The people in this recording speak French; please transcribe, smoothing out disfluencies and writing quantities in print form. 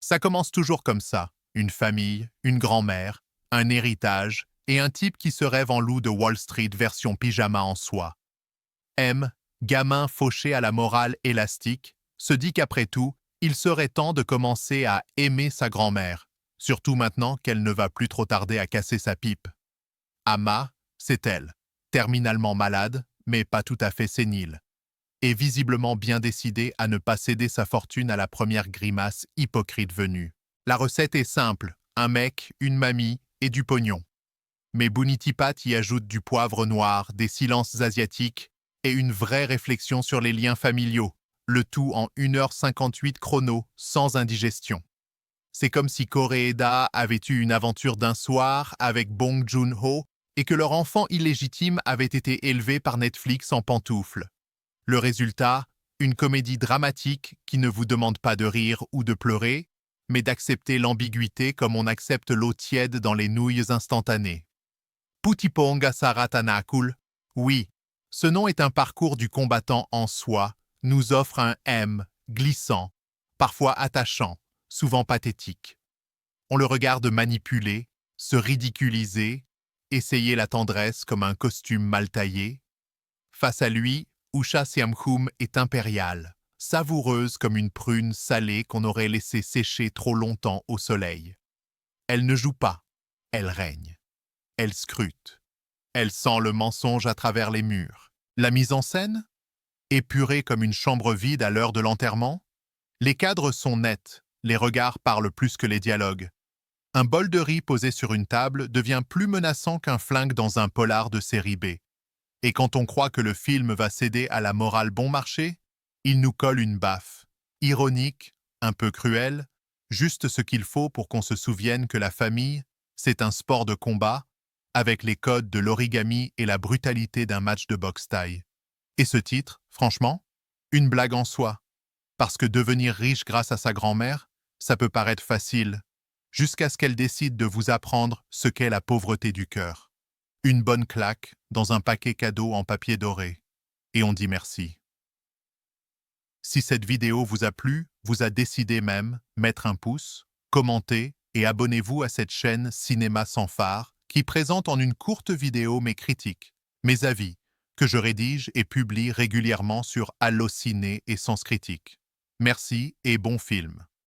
Ça commence toujours comme ça. Une famille, une grand-mère, un héritage et un type qui se rêve en loup de Wall Street version pyjama en soie. M, gamin fauché à la morale élastique, se dit qu'après tout, il serait temps de commencer à aimer sa grand-mère, surtout maintenant qu'elle ne va plus trop tarder à casser sa pipe. Ama, c'est elle, terminalement malade, mais pas tout à fait sénile, et visiblement bien décidée à ne pas céder sa fortune à la première grimace hypocrite venue. La recette est simple, un mec, une mamie et du pognon. Mais Bounitipat y ajoute du poivre noir, des silences asiatiques et une vraie réflexion sur les liens familiaux, le tout en 1h58 chrono, sans indigestion. C'est comme si Koreeda avait eu une aventure d'un soir avec Bong Joon-ho et que leur enfant illégitime avait été élevé par Netflix en pantoufles. Le résultat, une comédie dramatique qui ne vous demande pas de rire ou de pleurer, mais d'accepter l'ambiguïté comme on accepte l'eau tiède dans les nouilles instantanées. Putiponga Saratanakul, oui, ce nom est un parcours du combattant en soi, nous offre un M, glissant, parfois attachant, souvent pathétique. On le regarde manipuler, se ridiculiser, essayer la tendresse comme un costume mal taillé. Face à lui, Usha Siamkhum est impériale, savoureuse comme une prune salée qu'on aurait laissée sécher trop longtemps au soleil. Elle ne joue pas, elle règne. Elle scrute. Elle sent le mensonge à travers les murs. La mise en scène? Épurée comme une chambre vide à l'heure de l'enterrement? Les cadres sont nets, les regards parlent plus que les dialogues. Un bol de riz posé sur une table devient plus menaçant qu'un flingue dans un polar de série B. Et quand on croit que le film va céder à la morale bon marché, il nous colle une baffe. Ironique, un peu cruelle, juste ce qu'il faut pour qu'on se souvienne que la famille, c'est un sport de combat, avec les codes de l'origami et la brutalité d'un match de boxe thaï. Et ce titre, franchement, une blague en soi. Parce que devenir riche grâce à sa grand-mère, ça peut paraître facile, jusqu'à ce qu'elle décide de vous apprendre ce qu'est la pauvreté du cœur. Une bonne claque dans un paquet cadeau en papier doré. Et on dit merci. Si cette vidéo vous a plu, vous a décidé même, mettre un pouce, commentez et abonnez-vous à cette chaîne Cinéma sans phare qui présente en une courte vidéo mes critiques, mes avis, que je rédige et publie régulièrement sur Allociné et Sens Critique. Merci et bon film.